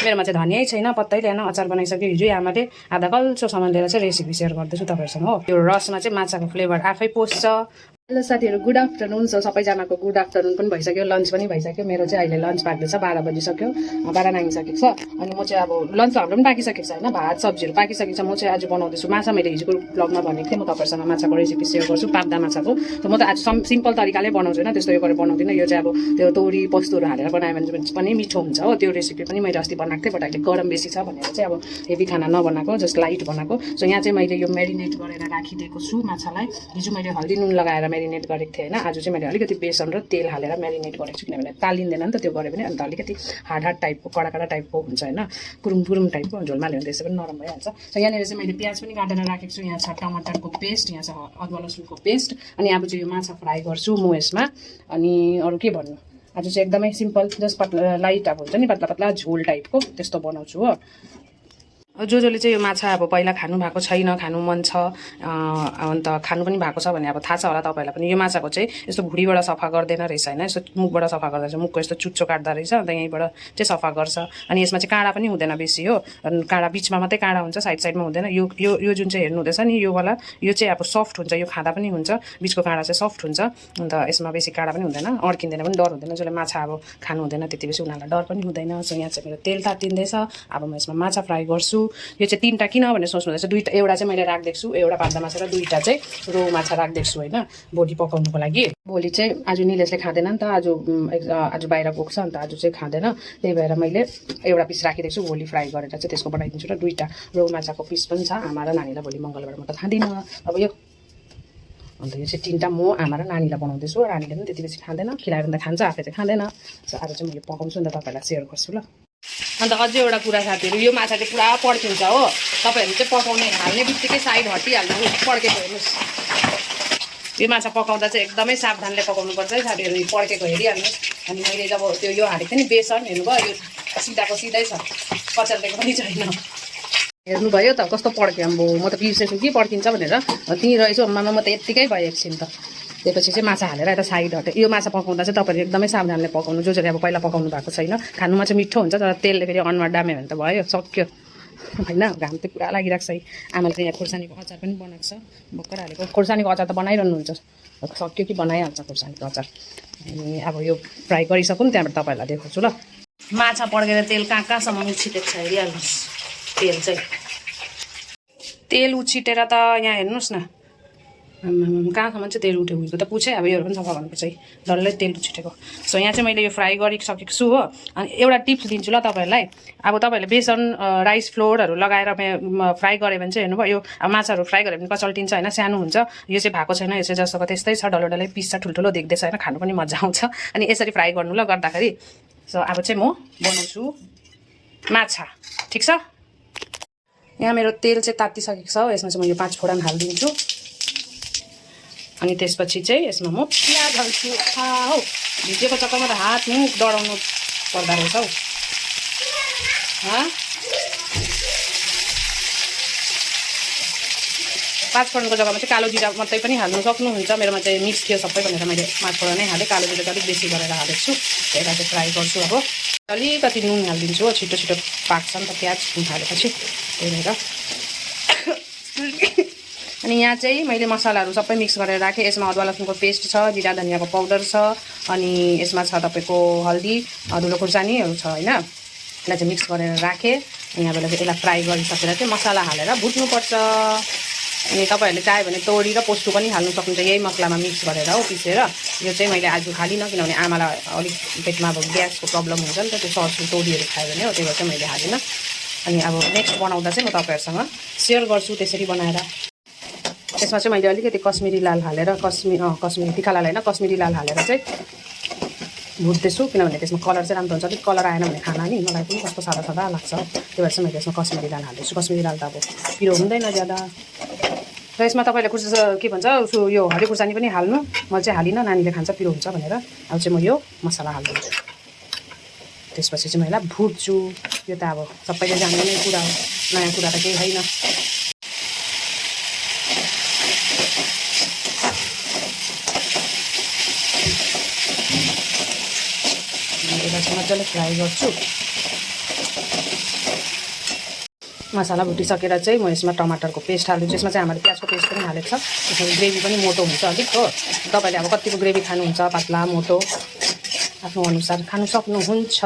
मेरोमा चाहिँ धनियै छैन, पत्तै ल्याएन। अचार बनाइसक्यो हिजो आमाले। आधा कल्चो सामान लिएर चाहिँ रेसिपी सेयर गर्दैछु तपाईँहरूसँग हो। यो रसमा चाहिँ माछाको फ्लेभर आफै पोस्छ। हेलो साथीहरू, गुड आफ्टरनुन। सबैजनाको गुड आफ्टरनुन पनि भइसक्यो, लन्च पनि भइसक्यो। मेरो चाहिँ अहिले लन्च पाक्दैछ, 12 बजिसक्यो, 12 नागिसकेको छ। अनि म चाहिँ अब लन्च हाम्रो पनि पाकिसकेको छ होइन, भात सब्जीहरू पाकिसकेको छ। म चाहिँ आज बनाउँदैछु माछा। मैले हिजोको ब्लगमा भनेको थिएँ म तपाईँहरूसँग माछाको रेसिपी सेयर गर्छु, पाप्दा माछाको। त म त आज सिम्पल तरिकाले बनाउँछु होइन, त्यस्तो यो गरेर बनाउँदिनँ। यो चाहिँ अब त्यो तोरी पोस्तोहरू हालेर बनायो भने पनि मिठो हुन्छ हो। त्यो रेसिपी पनि मैले अस्ति बनाएको थिएँ, बट अहिले गरम बेसी छ भनेर चाहिँ अब हेभी खाना नबनाएको, जस्ट लाइट बनाएको। सो यहाँ चाहिँ मैले यो मेरिनेट गरेर राखिदिएको छु माछालाई। हिजो मैले हल्दी नुन लगाएर मेरिनेट गरेको थिएँ होइन। आज चाहिँ मैले अलिकति बेसन र तेल हालेर मेरिनेट गरेको छु, किनभने तालिँदैन नि त त्यो गऱ्यो भने। अन्त अलिकति हार्ड टाइपको कडा टाइपको हुन्छ होइन, कुरुम टाइपको। झोलमा ल्यायो भने त्यसै पनि नरम भइहाल्छ। सो यहाँनिर चाहिँ मैले प्याज पनि काटेर राखेको छु। यहाँ छ टमाटरको पेस्ट, यहाँ छ अदुवा लसुनको पेस्ट। अनि अब चाहिँ यो माछा फ्राई गर्छु म यसमा। अनि अरू के भन्नु, आज चाहिँ एकदमै सिम्पल, जस्ट पतला लाइट अब हुन्छ नि, पतला पतला झोल टाइपको त्यस्तो बनाउँछु हो। जसले चाहिँ यो माछा अब पहिला खानु भएको छैन, खानु मन छ, अन्त खानु पनि भएको छ भने अब थाहा छ होला तपाईँहरूलाई पनि, यो माछाको चाहिँ यस्तो भुँडीबाट सफा गर्दैन रहेछ होइन, यस्तो मुखबाट सफा गर्दा चाहिँ मुखको यस्तो चुच्चो काट्दा रहेछ, अन्त यहीँबाट चाहिँ सफा गर्छ। अनि यसमा चाहिँ काँडा पनि हुँदैन बेसी हो, काँडा बिचमा मात्रै काँडा हुन्छ, साइडमा हुँदैन। यो जुन चाहिँ हेर्नु हुँदैछ नि, यो वाला यो चाहिँ अब सफ्ट हुन्छ, यो खाँदा पनि हुन्छ, बिचको काँडा चाहिँ सफ्ट हुन्छ। अन्त यसमा बेसी काँडा पनि हुँदैन, अड्किँदैन पनि, डर हुँदैन। जसले माछा अब खानु हुँदैन त्यति बेसी उनीहरूलाई डर पनि हुँदैन। सो यहाँ चाहिँ मेरो तेल तातिँदैछ, अब म यसमा माछा फ्राई गर्छु। यो चाहिँ 3टा किन भनेर सोच्नु हुँदैछ, 2टा, एउटा चाहिँ मैले राखिदिएको छु, एउटा पाप्दा माछा र 2टा चाहिँ रो माछा राखिदिएको छु होइन, भोलि पकाउनुको लागि। भोलि चाहिँ आज निलेशले खाँदैन नि त, आज बाहिर पुग्छ, अन्त आज चाहिँ खाँदैन। त्यही भएर मैले एउटा पिस राखिदिएको छु, भोलि फ्राई गरेर चाहिँ त्यसको बनाइदिन्छु। र 2टा रो माछाको पिस पनि छ आमा र नानीलाई भोलि मङ्गलबार। म त खाँदिनँ अब यो। अन्त यो चाहिँ 3टा म आमा र नानीलाई बनाउँदैछु। रानीले पनि त्यति बेसी खाँदैन, खिलाएर त खान्छ, आफै चाहिँ खाँदैन। सो आज चाहिँ म यो पकाउँछु नि त तपाईँलाई सेयर गर्छु ल। अन्त अझै एउटा कुरा साथीहरू, यो माछा चाहिँ पुरा पड्किन्छ हो। तपाईँहरू चाहिँ पकाउने हाल्ने बित्तिकै साइड हटिहाल्नु, पड्केको हेर्नुहोस्। यो माछा पकाउँदा चाहिँ एकदमै सावधानले पकाउनुपर्छ है साथीहरू, पड्केको हेरिहाल्नुहोस्। अनि मैले जब त्यो यो हालेको थिएँ नि बेसन, हेर्नुभयो, यो सिधाको सिधै छ, कचल्लेको पनि छैन। हेर्नुभयो त कस्तो पड्क्यो, अम्बो म त बिर्सेछु कि पड्किन्छ भनेर। त्यहीँ रहेछु अम्मामा, म त यत्तिकै भयो एकछिन त। त्यसपछि चाहिँ माछा हालेर यता साइड हट्यो। यो माछा पकाउँदा चाहिँ तपाईँहरूले एकदमै सावधानले पकाउनु, जसले अब पहिला पकाउनु भएको छैन। खानुमा चाहिँ मिठो हुन्छ, तर तेलले फेरि अनुहार डाम्यो भने त भयो, सक्यो होइन। घाम चाहिँ पुरा लागिरहेको छ है। आमाले चाहिँ यहाँ खोर्सानीको अचार पनि बनाएको छ, भर्खर हालेको। खोर्सानीको अचार त बनाइरहनुहुन्छ, सक्यो कि बनाइहाल्छ खोर्सानीको अचार। अनि अब यो फ्राई गरिसकौँ, त्यहाँबाट तपाईँहरूलाई देखाउँछु ल। माछा पड्केर तेल कहाँसम्म उछिटेको छ हेरिहाल्नुहोस्। तेल उछिटेर त यहाँ हेर्नुहोस् न, कहाँसम्म चाहिँ तेल उठ्यो उठेको त पुछे। अब योहरू पनि सफा गर्नुपर्छ है, डल्लै तेल उछिटेको। सो यहाँ चाहिँ मैले यो फ्राई गरिसकेको छु हो। अनि एउटा टिप्स दिन्छु ल तपाईँहरूलाई। अब तपाईँहरूले बेसन राइस फ्लोरहरू लगाएर फ्राई गऱ्यो भने चाहिँ हेर्नुभयो, यो अब माछाहरू फ्राई गऱ्यो भने कचल्टिन्छ होइन, सानो हुन्छ। यो चाहिँ भएको छैन, यो चाहिँ जस्तोको त्यस्तै छ, डल्लै पिस छ, ठुल्ठुलो देख्दैछ होइन, खानु पनि मजा आउँछ। अनि यसरी फ्राई गर्नु ल गर्दाखेरि। सो अब चाहिँ म बनाउँछु माछा, ठिक छ। यहाँ मेरो तेल चाहिँ तातिसकेको छ, यसमा चाहिँ म यो 5 फोरन हालिदिन्छु। अनि त्यसपछि चाहिँ यसमा म प्याज हाल्छु। हौ भिजेको चक्करमा त हात मुख डढाउनु पर्दो रहेछ हौ। 5 फोरनको जग्गामा चाहिँ कालो जिरा मात्रै पनि हाल्नु सक्नुहुन्छ। मेरोमा चाहिँ मिक्स थियो सबै भनेर मैले 5 फोरन नै हालेँ, कालो जिरा चाहिँ अलिक बेसी गरेर हालेको छु। यसलाई चाहिँ फ्राई गर्छु। अब अलिकति नुन हालिदिन्छु हो, छिटो पाक्छ नि त प्याज हालेपछि, त्यही भएर। अनि यहाँ चाहिँ मैले मसलाहरू सबै मिक्स गरेर राखेँ। यसमा अदुवा लसुनको पेस्ट छ, जिरा धनियाको पाउडर छ, अनि यसमा छ तपाईँको हल्दी, धुलो खुर्सानीहरू छ होइन। यसलाई चाहिँ मिक्स गरेर राखेँ। यहाँबाट चाहिँ यसलाई फ्राई गरिसकेर चाहिँ मसला हालेर भुट्नुपर्छ। अनि तपाईँहरूले चाह्यो भने तोरी र पोस्टु पनि हाल्नु सक्नुहुन्छ, यही मसलामा मिक्स गरेर हो पिसेर। यो चाहिँ मैले आज हालिनँ, किनभने आमालाई अलिक पेटमा अब ग्यासको प्रब्लम हुन्छ नि त, त्यो सर्छु तोरीहरू खायो भने हो, त्यही भएर चाहिँ मैले हालिनँ। अनि अब नेक्स्ट बनाउँदा चाहिँ म तपाईँहरूसँग सेयर गर्छु त्यसरी बनाएर। त्यसमा चाहिँ मैले अलिकति कश्मिरी लाल हालेर, कश्मिरी तिखा लाल होइन, कश्मिरी लाल हालेर चाहिँ भुट्दैछु, किनभने त्यसमा कलर चाहिँ राम्रो हुन्छ। अलिक कलर आएन भने खाना नि मलाई पनि कस्तो सादा लाग्छ, त्यही भएर चाहिँ मैले यसमा कश्मिरी लाल हाल्दैछु। कश्मिरी लाल त अब पिरो हुँदैन ज्यादा। र यसमा तपाईँहरूले के भन्छ यो हरियो खुर्सानी पनि हाल्नु, मैले चाहिँ हालिनँ, नानीले खान्छ पिरो हुन्छ भनेर। अब चाहिँ म यो मसला हालिदिन्छु, त्यसपछि चाहिँ मैले भुट्छु। यो त अब सबैले जान्ने नै कुरा हो, नयाँ कुरा त केही छैन। यसलाई मजाले फ्राई गर्छु। मसाला भुटिसकेर चाहिँ म यसमा टमाटरको पेस्ट हाल्छु। यसमा चाहिँ हामीले प्याजको पेस्ट पनि हालेको छ। त्यसमा ग्रेभी पनि मोटो हुन्छ अलिक हो। तपाईँले अब कतिको ग्रेभी खानुहुन्छ, पातला मोटो आफ्नो अनुसार खानु सक्नुहुन्छ।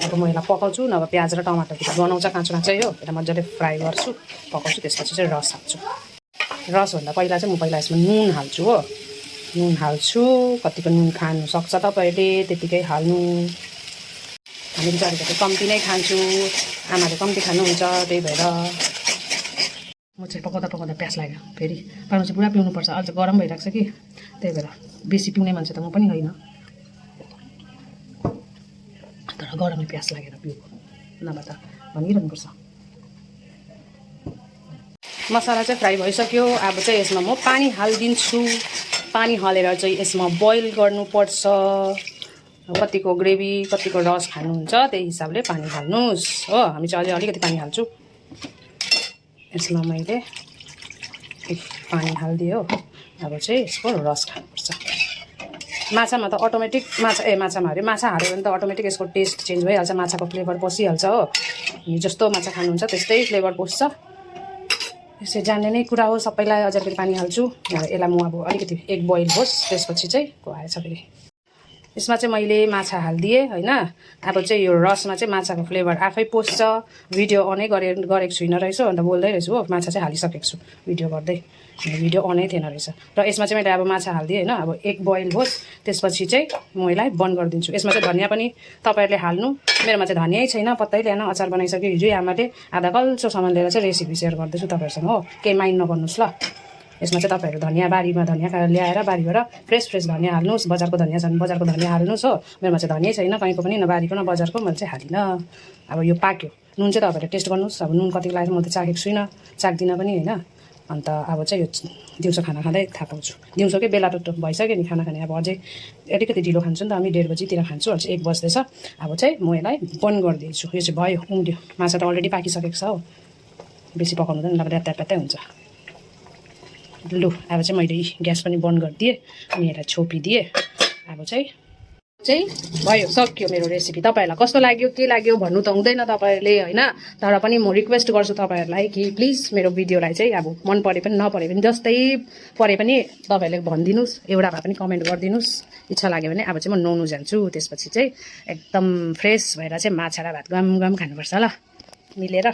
अब म यसलाई पकाउँछु, नभए प्याज र टमाटर बनाउँछ काँचो काँचै हो। यसलाई मजाले फ्राई गर्छु, पकाउँछु। त्यसपछि चाहिँ रस हाल्छु। रसभन्दा पहिला चाहिँ म यसमा नुन हाल्छु हो। नुन हाल्छु, कतिको नुन खानु सक्छ तपाईँले त्यतिकै हाल्नु। हामीले चाहिँ अलिकति कम्ती नै खान्छु, आमाले कम्ती खानुहुन्छ, त्यही भएर म चाहिँ पकाउँदा पकाउँदा प्यास लाग्यो। फेरि पानी चाहिँ पुरा पिउनुपर्छ, अझ गरम भइरहेको छ कि, त्यही भएर बेसी पिउने मान्छे त म पनि होइन, तर गरमले प्यास लागेर पिउको, नभए त भनिरहनुपर्छ। मसाला चाहिँ फ्राई भइसक्यो। अब चाहिँ यसमा म पानी हालिदिन्छु। पानी हालेर चाहिँ यसमा बोइल गर्नुपर्छ। कतिको ग्रेभी कतिको रस खानुहुन्छ त्यही हिसाबले पानी हाल्नुहोस् हो। हामी चाहिँ अझै अलिकति पानी हाल्छु। यसमा मैले पानी हालिदिएँ हो। अब चाहिँ यसको रस खानुपर्छ। माछामा त अटोमेटिक माछामा माछा हाल्यो भने त अटोमेटिक यसको टेस्ट चेन्ज भइहाल्छ, माछाको फ्लेभर पसिहाल्छ हो। जस्तो माछा खानुहुन्छ त्यस्तै फ्लेभर पस्छ। यसै जान्ने नै कुरा हो सबैलाई। अझ फेरि पानी हाल्छु। यसलाई म अब अलिकति एक बोइल होस्, त्यसपछि चाहिँ आएछ फेरि। यसमा चाहिँ मैले माछा हालिदिएँ होइन। अब चाहिँ यो रसमा चाहिँ माछाको फ्लेभर आफै पस्छ। भिडियो अनै गरेको छुइनँ रहेछु, अन्त बोल्दै रहेछु हो। माछा चाहिँ हालिसकेको छु भिडियो गर्दै, भिडियो अनै थिएन रहेछ। र यसमा चाहिँ मैले अब माछा हालिदिएँ होइन। अब एक बोइल होस्, त्यसपछि चाहिँ म यसलाई बन्द गरिदिन्छु। यसमा चाहिँ धनियाँ पनि तपाईँहरूले हाल्नु। मेरोमा चाहिँ धनियै छैन, पत्तै ल्याएन। अचार बनाइसक्यो हिजै आमाले। आधा कल्चो सामान लिएर चाहिँ रेसिपी सेयर गर्दैछु तपाईँहरूसँग हो। केही माइन्ड नगर्नुहोस् ल। यसमा चाहिँ तपाईँहरू धनियाँ बारीमा धनियाँ ल्याएर बारीबाट फ्रेस धनियाँ हाल्नुहोस्। बजारको धनियाँ छ भने बजारको धनियाँ हाल्नुहोस् हो। मेरोमा चाहिँ धनियाँ छैन कहीँको पनि, न बारीको न बजारको, मैले चाहिँ हालिनँ। अब यो पाक्यो। नुन चाहिँ तपाईँहरूले टेस्ट गर्नुहोस्। अब नुन कतिको लाग्छ म त चाखेको छुइनँ, चाख्दिनँ पनि होइन। अन्त अब चाहिँ यो दिउँसो खाना खाँदै थाहा पाउँछु। दिउँसोकै बेला त भइसक्यो नि खाना खाने। अब अझै अलिकति ढिलो खान्छु नि त, हामी 1:30 बजीतिर खान्छु। अझै 1 बज्दैछ। अब चाहिँ म यसलाई बन्द गरिदिन्छु। यो चाहिँ भयो, उम्ल्यो। माछा त अलरेडी पाकिसकेको छ हो। बेसी पकाउनु हुँदैन, नभए ऱ्यात्तै हुन्छ। लु अब चाहिँ मैले ग्यास पनि बन्द गरिदिएँ अनि यसलाई छोपिदिएँ। अब चाहिँ भयो, सक्यो मेरो रेसिपी। तपाईँहरूलाई कस्तो लाग्यो के लाग्यो भन्नु त हुँदैन तपाईँहरूले होइन, तर पनि म रिक्वेस्ट गर्छु तपाईँहरूलाई कि प्लिज मेरो भिडियोलाई चाहिँ अब मन परे पनि नपरे पनि जस्तै परे पनि तपाईँहरूले भनिदिनुहोस्, एउटा भए पनि कमेन्ट गरिदिनुहोस्। इच्छा लाग्यो भने अब चाहिँ म नुहाउनु जान्छु। त्यसपछि चाहिँ एकदम फ्रेस भएर चाहिँ माछा र भात गम गम खानुपर्छ ल मिलेर।